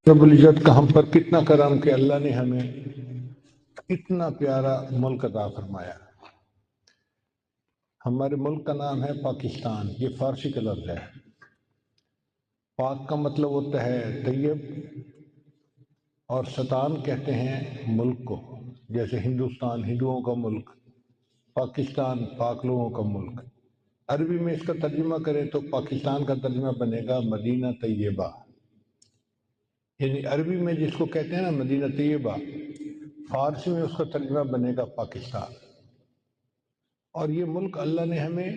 رب العزت کا ہم پر کتنا کرم کہ اللہ نے ہمیں اتنا پیارا ملک عطا فرمایا۔ ہمارے ملک کا نام ہے پاکستان، یہ فارسی کا لفظ ہے۔ پاک کا مطلب ہوتا ہے طیب، اور ستان کہتے ہیں ملک کو، جیسے ہندوستان ہندوؤں کا ملک، پاکستان پاک لوگوں کا ملک۔ عربی میں اس کا ترجمہ کریں تو پاکستان کا ترجمہ بنے گا مدینہ طیبہ، یعنی عربی میں جس کو کہتے ہیں نا مدینہ طیبہ، فارسی میں اس کا ترجمہ بنے گا پاکستان۔ اور یہ ملک اللہ نے ہمیں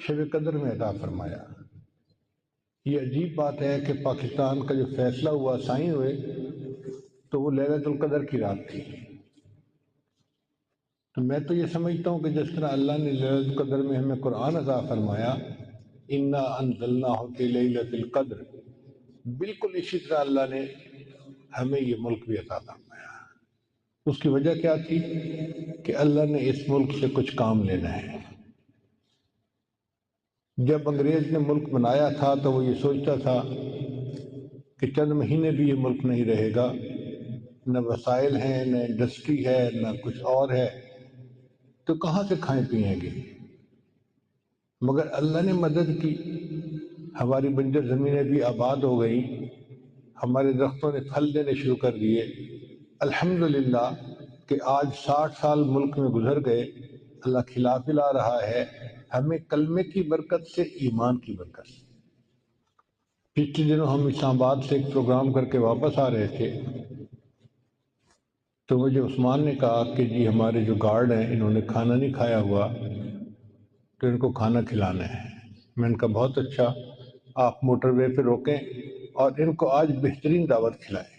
شب قدر میں عطا فرمایا۔ یہ عجیب بات ہے کہ پاکستان کا جو فیصلہ ہوا، سائن ہوئے، تو وہ لیلۃ القدر کی رات تھی۔ تو میں تو یہ سمجھتا ہوں کہ جس طرح اللہ نے لیلۃ القدر میں ہمیں قرآن عطا فرمایا، انا انزلناہ فی لیلۃ القدر، بالکل اسی طرح اللہ نے ہمیں یہ ملک بھی عطا فرمایا۔ اس کی وجہ کیا تھی کہ اللہ نے اس ملک سے کچھ کام لینا ہے۔ جب انگریز نے ملک بنایا تھا تو وہ یہ سوچتا تھا کہ چند مہینے بھی یہ ملک نہیں رہے گا، نہ وسائل ہیں، نہ انڈسٹری ہے، نہ کچھ اور ہے، تو کہاں سے کھائیں پیئیں گے؟ مگر اللہ نے مدد کی، ہماری بنجر زمینیں بھی آباد ہو گئیں، ہمارے درختوں نے پھل دینے شروع کر دیے۔ الحمدللہ کہ آج 60 سال ملک میں گزر گئے، اللہ کھلا پلا رہا ہے ہمیں کلمے کی برکت سے، ایمان کی برکت سے۔ پچھلے دنوں ہم اسلام آباد سے ایک پروگرام کر کے واپس آ رہے تھے، تو مجھے عثمان نے کہا کہ جی ہمارے جو گارڈ ہیں انہوں نے کھانا نہیں کھایا ہوا، تو ان کو کھانا کھلانا ہے۔ میں نے کہا بہت اچھا، آپ موٹر وے پہ روکیں اور ان کو آج بہترین دعوت کھلائیں۔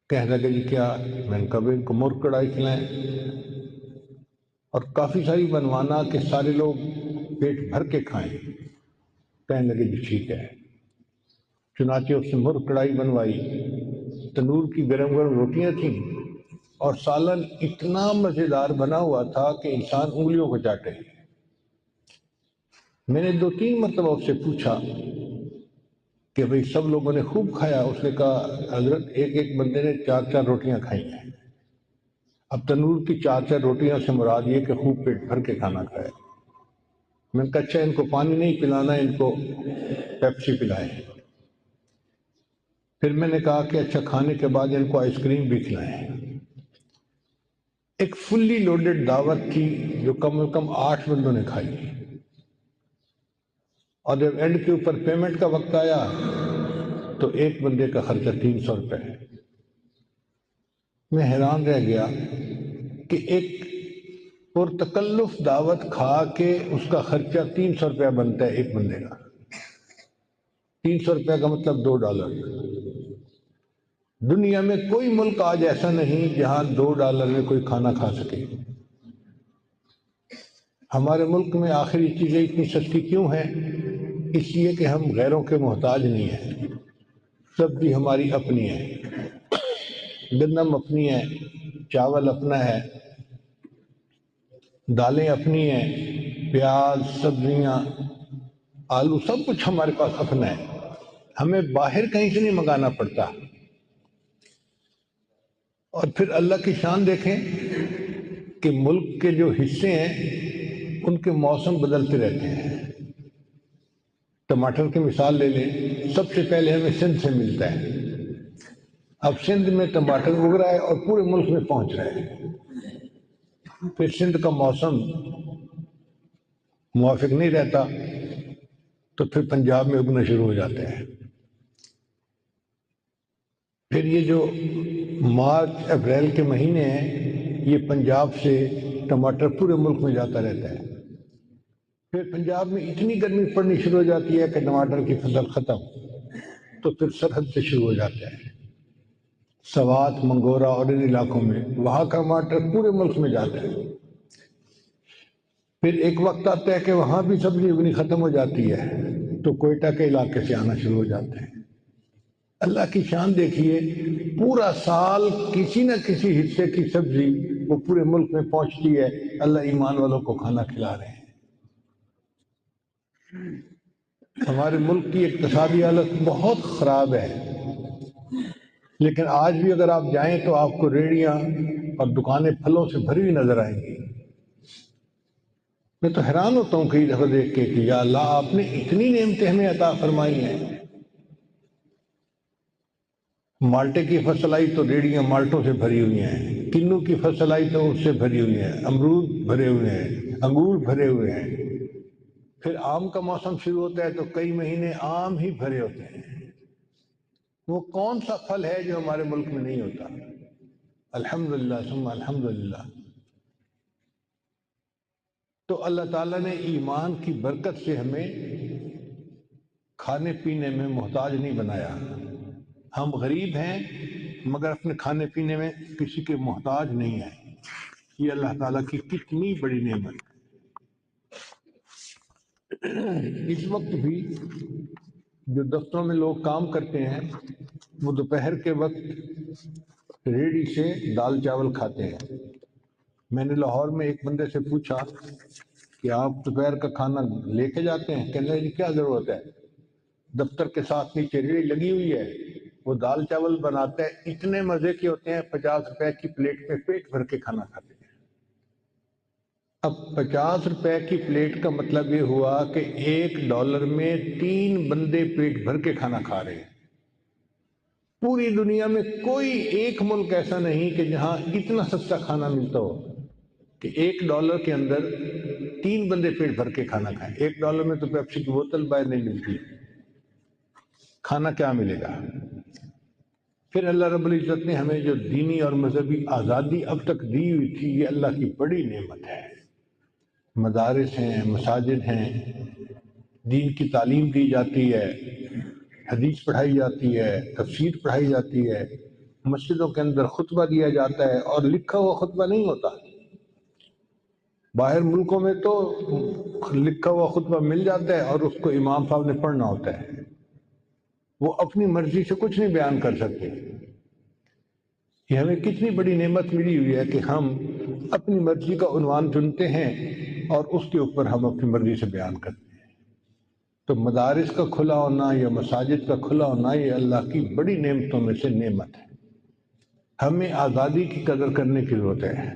کہنے لگے جی کیا؟ میں نے کہا ان کو مرغ کڑھائی کھلائیں، اور کافی ساری بنوانا کہ سارے لوگ پیٹ بھر کے کھائیں۔ کہنے لگے جی ٹھیک ہے۔ چنانچہ اس نے مرغ کڑھائی بنوائی، تنور کی گرم گرم روٹیاں تھیں، اور سالن اتنا مزیدار بنا ہوا تھا کہ انسان انگلیوں کو چاٹے۔ میں نے 2-3 مرتبہ اس سے پوچھا کہ بھئی سب لوگوں نے خوب کھایا؟ اس نے کہا حضرت ایک ایک بندے نے 4-4 روٹیاں کھائی ہیں۔ اب تنور کی 4-4 روٹیاں سے مراد یہ کہ خوب پیٹ بھر کے کھانا کھایا۔ میں نے کہا اچھا ان کو پانی نہیں پلانا، ان کو پیپسی پلائیں۔ پھر میں نے کہا کہ اچھا کھانے کے بعد ان کو آئس کریم بھی کھلائیں۔ ایک فلی لوڈڈ دعوت تھی جو کم از کم 8 بندوں نے کھائی، اور جب اینڈ کے اوپر پیمنٹ کا وقت آیا تو ایک بندے کا خرچہ 300 روپے ہے۔ میں حیران رہ گیا کہ ایک پرتکلف دعوت کھا کے اس کا خرچہ 300 روپیہ بنتا ہے ایک بندے کا۔ 300 روپے کا مطلب $2۔ دنیا میں کوئی ملک آج ایسا نہیں جہاں $2 میں کوئی کھانا کھا سکے۔ ہمارے ملک میں آخر یہ چیزیں اتنی سستی کیوں ہیں؟ اس لیے کہ ہم غیروں کے محتاج نہیں ہیں۔ سبزی ہماری اپنی ہے، گندم اپنی ہے، چاول اپنا ہے، دالیں اپنی ہیں، پیاز، سبزیاں، آلو، سب کچھ ہمارے پاس اپنا ہے، ہمیں باہر کہیں سے نہیں منگانا پڑتا۔ اور پھر اللہ کی شان دیکھیں کہ ملک کے جو حصے ہیں ان کے موسم بدلتے رہتے ہیں۔ ٹماٹر کی مثال لے لیں، سب سے پہلے ہمیں سندھ سے ملتا ہے، اب سندھ میں ٹماٹر اگ رہا ہے اور پورے ملک میں پہنچ رہا ہے۔ پھر سندھ کا موسم موافق نہیں رہتا تو پھر پنجاب میں اگنا شروع ہو جاتے ہیں۔ پھر یہ جو مارچ اپریل کے مہینے ہیں، یہ پنجاب سے ٹماٹر پورے ملک میں جاتا رہتا ہے۔ پھر پنجاب میں اتنی گرمی پڑنی شروع ہو جاتی ہے کہ ٹماٹر کی فصل ختم، تو پھر سرحد سے شروع ہو جاتا ہے، سوات، منگورا اور ان علاقوں میں، وہاں کا ٹماٹر پورے ملک میں جاتا ہے۔ پھر ایک وقت آتا ہے کہ وہاں بھی سبزی اگنی ختم ہو جاتی ہے تو کوئٹہ کے علاقے سے آنا شروع ہو جاتے ہیں۔ اللہ کی شان دیکھیے، پورا سال کسی نہ کسی حصے کی سبزی وہ پورے ملک میں پہنچتی ہے، اللہ ایمان والوں کو کھانا کھلا رہے ہیں۔ ہمارے ملک کی اقتصادی حالت بہت خراب ہے، لیکن آج بھی اگر آپ جائیں تو آپ کو ریڑیاں اور دکانیں پھلوں سے بھری ہوئی نظر آئیں گی۔ میں تو حیران ہوتا ہوں کئی دفعہ دیکھ کے کہ یا اللہ، آپ نے اتنی نعمتیں ہمیں عطا فرمائی ہیں۔ مالٹے کی فصل آئی تو ریڑیاں مالٹوں سے بھری ہوئی ہیں، کنو کی فصل آئی تو اس سے بھری ہوئی ہیں، امرود بھرے ہوئے ہیں، انگور بھرے ہوئے ہیں۔ پھر آم کا موسم شروع ہوتا ہے تو کئی مہینے آم ہی بھرے ہوتے ہیں۔ وہ کون سا پھل ہے جو ہمارے ملک میں نہیں ہوتا؟ الحمدللہ ثم الحمدللہ۔ تو اللہ تعالیٰ نے ایمان کی برکت سے ہمیں کھانے پینے میں محتاج نہیں بنایا۔ ہم غریب ہیں مگر اپنے کھانے پینے میں کسی کے محتاج نہیں ہیں۔ یہ اللہ تعالیٰ کی کتنی بڑی نعمت ہے۔ اس وقت بھی جو دفتروں میں لوگ کام کرتے ہیں وہ دوپہر کے وقت ریڑھی سے دال چاول کھاتے ہیں۔ میں نے لاہور میں ایک بندے سے پوچھا کہ آپ دوپہر کا کھانا لے کے جاتے ہیں؟ کہنے لگے کیا ضرورت ہے، دفتر کے ساتھ نیچے ریڑھی لگی ہوئی ہے، وہ دال چاول بناتے ہیں، اتنے مزے کے ہوتے ہیں، 50 روپے کی پلیٹ میں پیٹ بھر کے کھانا کھاتے ہیں۔ اب 50 روپے کی پلیٹ کا مطلب یہ ہوا کہ $1 میں 3 بندے پیٹ بھر کے کھانا کھا رہے ہیں۔ پوری دنیا میں کوئی ایک ملک ایسا نہیں کہ جہاں اتنا سستا کھانا ملتا ہو کہ $1 کے اندر 3 بندے پیٹ بھر کے کھانا کھائیں۔ $1 میں تو پیپسی کی بوتل باہر نہیں ملتی، کھانا کیا ملے گا؟ پھر اللہ رب العزت نے ہمیں جو دینی اور مذہبی آزادی اب تک دی ہوئی تھی، یہ اللہ کی بڑی نعمت ہے۔ مدارس ہیں، مساجد ہیں، دین کی تعلیم دی جاتی ہے، حدیث پڑھائی جاتی ہے، تفسیر پڑھائی جاتی ہے، مسجدوں کے اندر خطبہ دیا جاتا ہے، اور لکھا ہوا خطبہ نہیں ہوتا۔ باہر ملکوں میں تو لکھا ہوا خطبہ مل جاتا ہے اور اس کو امام صاحب نے پڑھنا ہوتا ہے، وہ اپنی مرضی سے کچھ نہیں بیان کر سکتے۔ یہ ہمیں کتنی بڑی نعمت ملی ہوئی ہے کہ ہم اپنی مرضی کا عنوان چنتے ہیں اور اس کے اوپر ہم اپنی مرضی سے بیان کرتے ہیں۔ تو مدارس کا کھلا ہونا یا مساجد کا کھلا ہونا یہ اللہ کی بڑی نعمتوں میں سے نعمت ہے۔ ہمیں آزادی کی قدر کرنے کی ضرورت ہے۔